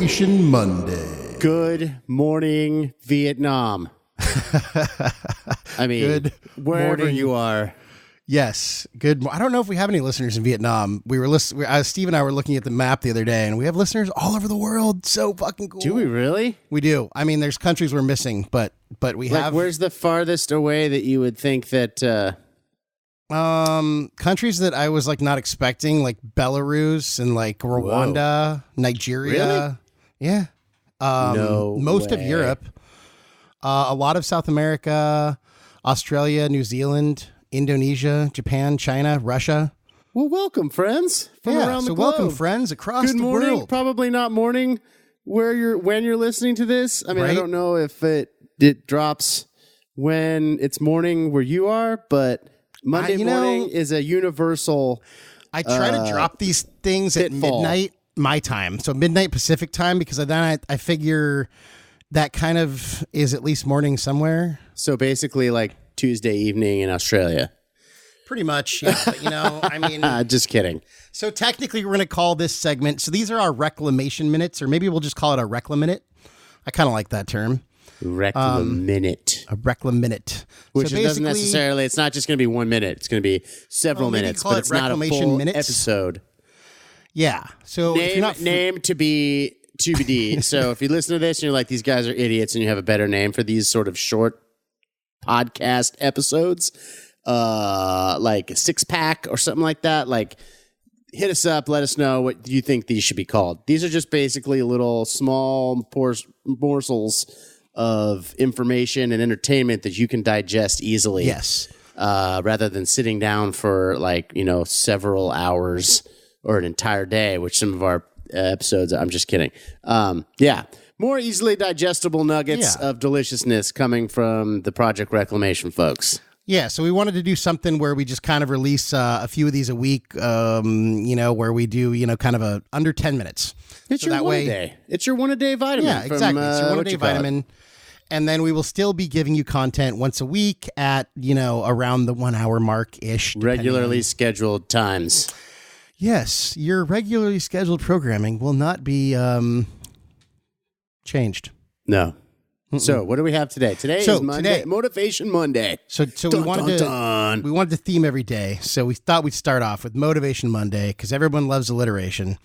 Reclamation Monday. Good morning, Vietnam. I mean, Good wherever morning. you are. Yes, good. I don't know if we have any listeners in Vietnam. Steve and I were looking at the map the other day, and we have listeners all over the world. So fucking cool. Do we really? We do. I mean, there's countries we're missing, but we have. Where's the farthest away that you would think that? Countries that I was like not expecting, like Belarus and like Rwanda, Nigeria. Really? Yeah. No most of way. Europe, a lot of South America, Australia, New Zealand, Indonesia, Japan, China, Russia. Well, welcome, friends from around the globe. Welcome, friends, across Good the morning. world. Probably not morning when you're listening to this. I mean, I Right? don't know if it drops when it's morning where you are, but Monday morning is a universal. I try to drop these things at pitfall. midnight my time, so midnight Pacific time, because then I figure that kind of is at least morning somewhere. So basically, like Tuesday evening in Australia. Pretty much, yeah. But, I mean, Just kidding. so technically we're going to call this segment. So these are our reclamation minutes, or maybe we'll just call it a reclaminute. I kind of like that term. Reclaminute. A reclaminute. Which so it doesn't necessarily, it's not just going to be 1 minute. It's going to be several maybe minutes, call but it it's not a reclamation full minutes. episode. Yeah. So if you're not Name to be TBD. So if you listen to this and you're like, these guys are idiots, and you have a better name for these sort of short podcast episodes, like a 6-pack or something like that, like hit us up, let us know what you think these should be called. These are just basically little small morsels of information and entertainment that you can digest easily. Yes. Rather than sitting down for several hours or an entire day, which some of our episodes, I'm just kidding. More easily digestible nuggets of deliciousness coming from the Project Reclamation folks. Yeah, so we wanted to do something where we just kind of release a few of these a week, where we do, kind of a under 10 minutes. It's So your that one way- a day. It's your 1 a day vitamin. Yeah, exactly. It's your what one-a-day you call it? vitamin. And then we will still be giving you content once a week at, around the 1 hour mark-ish. depending Regularly on- scheduled times. Yes, your regularly scheduled programming will not be changed. No. So what do we have today? Today is Monday, Motivation Monday. So Dun, we wanted dun. we wanted to theme every day. So we thought we'd start off with Motivation Monday because everyone loves alliteration.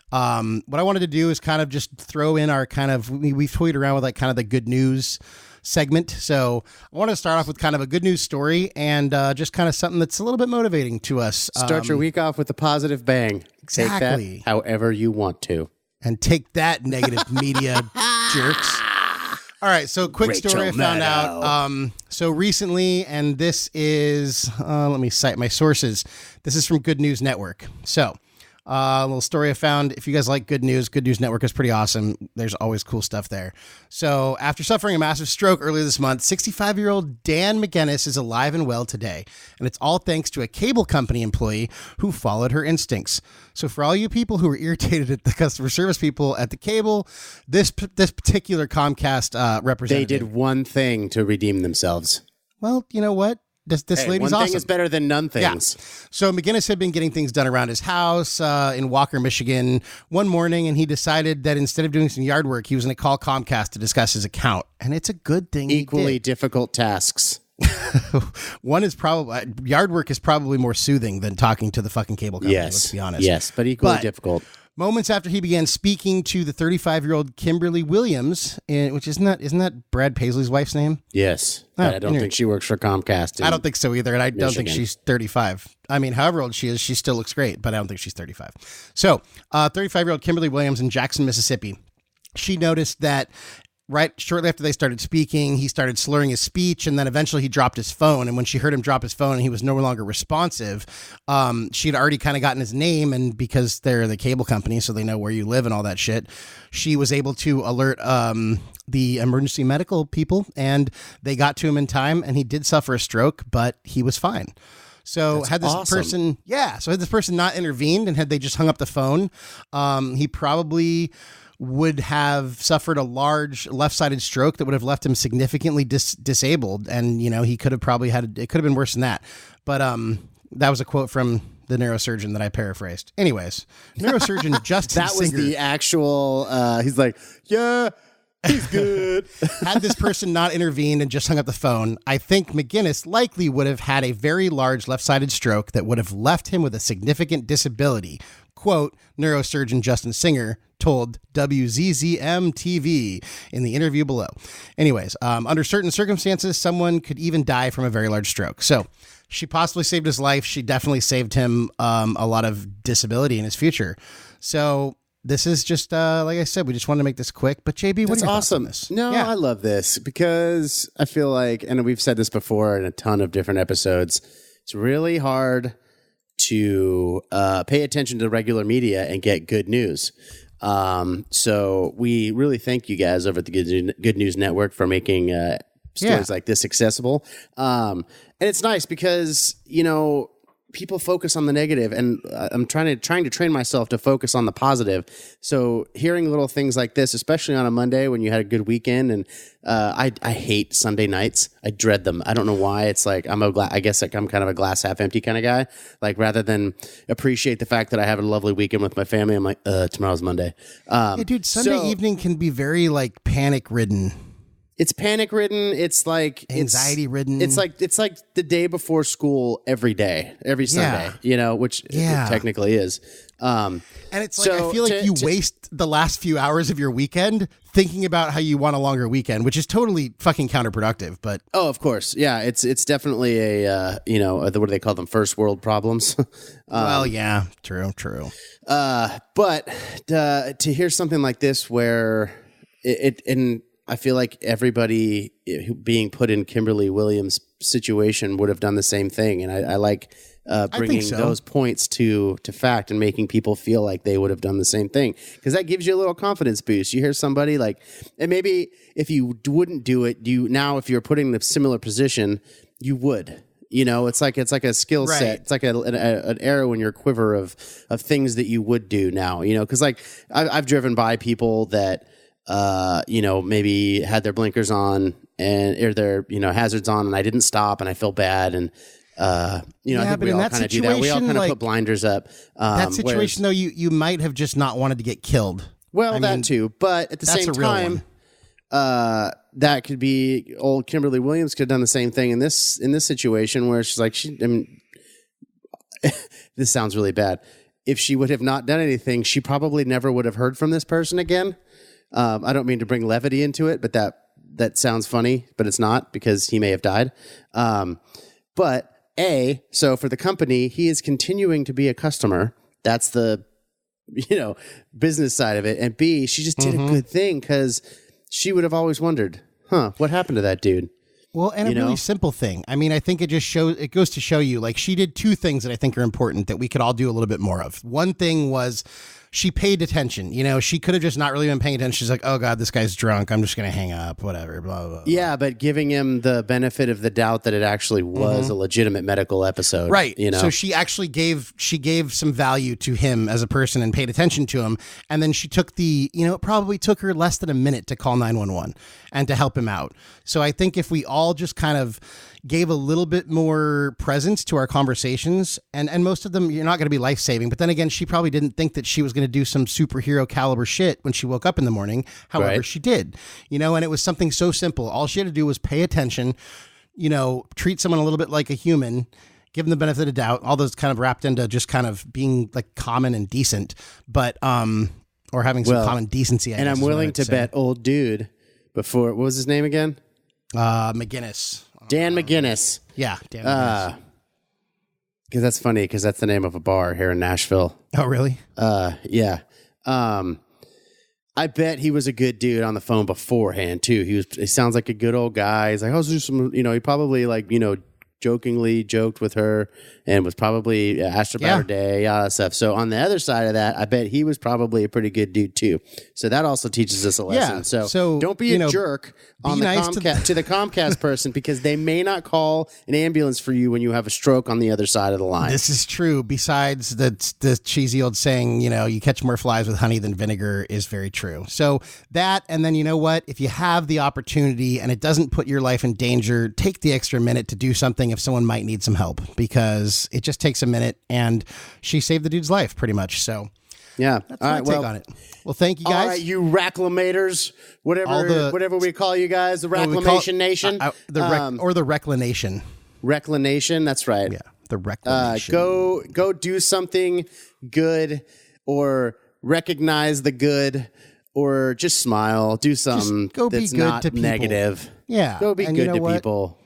What I wanted to do is kind of just throw in our kind of we've toyed around with like kind of the good news segment. So I want to start off with kind of a good news story and just kind of something that's a little bit motivating to us. Start your week off with a positive bang. Exactly. Take that however you want to. And take that, negative media jerks. All right, so quick Rachel story I found Maddow. out. So recently, and this is, let me cite my sources. This is from Good News Network. So a little story I found. If you guys like Good News Network is pretty awesome. There's always cool stuff there. So after suffering a massive stroke earlier this month, 65-year-old Dan McGinnis is alive and well today. And it's all thanks to a cable company employee who followed her instincts. So for all you people who are irritated at the customer service people at the cable, this particular Comcast They representative. did one thing to redeem themselves. Well, you know what? This lady's one awesome. thing is better than none things. Yeah. So McGinnis had been getting things done around his house in Walker, Michigan one morning, and he decided that instead of doing some yard work, he was going to call Comcast to discuss his account. And it's a good thing Equally he did. difficult tasks. One is probably, yard work is probably more soothing than talking to the fucking cable company, let's be honest. Yes, but equally But- difficult. Moments after he began speaking to the 35-year-old Kimberly Williams, which isn't that Brad Paisley's wife's name? Yes. Oh, But I don't think she works for Comcast. I don't think so either, and I don't think Michigan. she's 35. I mean, however old she is, she still looks great, but I don't think she's 35. So, 35-year-old Kimberly Williams in Jackson, Mississippi. She noticed that right shortly after they started speaking, he started slurring his speech, and then eventually he dropped his phone. And when she heard him drop his phone and he was no longer responsive, she had already kind of gotten his name, and because they're the cable company, so they know where you live and all that shit, she was able to alert the emergency medical people, and they got to him in time, and he did suffer a stroke, but he was fine. So That's had this awesome. person, had this person not intervened and had they just hung up the phone, he probably would have suffered a large left-sided stroke that would have left him significantly disabled. And, he could have probably it could have been worse than that. But that was a quote from the neurosurgeon that I paraphrased. Anyways, neurosurgeon Justin That was Singer the actual, he's like, yeah, he's good. had this person not intervened and just hung up the phone, I think McGinnis likely would have had a very large left-sided stroke that would have left him with a significant disability. Quote, neurosurgeon Justin Singer told WZZM-TV in the interview below. Anyways, under certain circumstances, someone could even die from a very large stroke. So she possibly saved his life. She definitely saved him a lot of disability in his future. So this is just, like I said, we just wanted to make this quick. But JB, what are your thoughts on this? No, Yeah. I love this because I feel like, and we've said this before in a ton of different episodes, it's really hard to pay attention to regular media and get good news. So we really thank you guys over at the Good News Network for making stories like this accessible. And it's nice because, you know, people focus on the negative, and I'm trying to train myself to focus on the positive. So hearing little things like this, especially on a Monday when you had a good weekend, and I hate Sunday nights. I dread them. I don't know why. It's like I guess like I'm kind of a glass half empty kind of guy. Like rather than appreciate the fact that I have a lovely weekend with my family, I'm like, tomorrow's Monday. Yeah, dude, Sunday evening can be very like panic ridden. It's panic ridden. It's like anxiety ridden. It's like the day before school every day, every Sunday. You know, which it technically is. And it's like I feel like you waste the last few hours of your weekend thinking about how you want a longer weekend, which is totally fucking counterproductive. But of course, yeah, it's definitely a what do they call them? First world problems. Well, yeah, true. But to hear something like this, where and I feel like everybody being put in Kimberly Williams' situation would have done the same thing, and I like bringing those points to fact and making people feel like they would have done the same thing, because that gives you a little confidence boost. You hear somebody like, and maybe if you wouldn't do it, if you're putting in a similar position, you would. You know, it's like a skill set. It's like an arrow in your quiver of things that you would do now. You know, because like I've driven by people that maybe had their blinkers on or their hazards on, and I didn't stop, and I feel bad, and I think we all kind of do that. We all kind of put blinders up. That situation, though, you might have just not wanted to get killed. Well, that too, but at the same time, that could be old Kimberly Williams could have done the same thing in this situation where she's like, this sounds really bad. If she would have not done anything, she probably never would have heard from this person again. I don't mean to bring levity into it, but that sounds funny, but it's not, because he may have died. But so for the company, he is continuing to be a customer. That's the, business side of it. And B, she just did a good thing, because she would have always wondered, what happened to that dude? Well, and a really simple thing. I mean, I think it goes to show you, like, she did two things that I think are important that we could all do a little bit more of. One thing was she paid attention. She could have just not really been paying attention. She's like, oh God, this guy's drunk. I'm just going to hang up, whatever, blah, blah, blah. Yeah, but giving him the benefit of the doubt that it actually was a legitimate medical episode. Right. So she actually gave some value to him as a person and paid attention to him. And then she took it probably took her less than a minute to call 911 and to help him out. So I think if we all just kind of gave a little bit more presence to our conversations, and most of them, you're not going to be life-saving. But then again, she probably didn't think that she was going to do some superhero caliber shit when she woke up in the morning. However, she did, and it was something so simple. All she had to do was pay attention, treat someone a little bit like a human, give them the benefit of doubt. All those kind of wrapped into just kind of being like common and decent, but, or having some common decency. And I'm willing to bet old dude what was his name again? McGinnis. Dan McGinnis. Yeah, Dan McGinnis. Because that's funny, because that's the name of a bar here in Nashville. Oh, really? Yeah. I bet he was a good dude on the phone beforehand too. He sounds like a good old guy. He's like, oh, do some, he probably jokingly joked with her and was probably asked about her day, all that stuff. So on the other side of that, I bet he was probably a pretty good dude too. So that also teaches us a lesson. Yeah. So don't be a jerk on the Comcast to the Comcast person, because they may not call an ambulance for you when you have a stroke on the other side of the line. This is true. Besides the cheesy old saying, you catch more flies with honey than vinegar, is very true. So that, and then if you have the opportunity and it doesn't put your life in danger, take the extra minute to do something if someone might need some help, because it just takes a minute, and she saved the dude's life pretty much. So yeah, that's my take on it. Well, thank you guys. All right, you Reclamators, whatever we call you guys, the Reclamation Nation, or the Reclamation. Reclamation, that's right. Yeah, the Reclamation. Go do something good, or recognize the good, or just smile. Do something that's not negative. Yeah, go be good to people.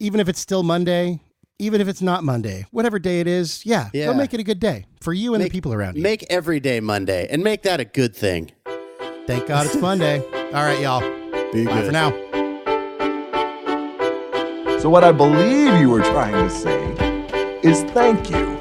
Even if it's still Monday, even if it's not Monday, whatever day it is, go make it a good day for you and the people around you. Make every day Monday, and make that a good thing. Thank God it's Monday. All right, y'all. Be Bye good for now. So what I believe you were trying to say is thank you.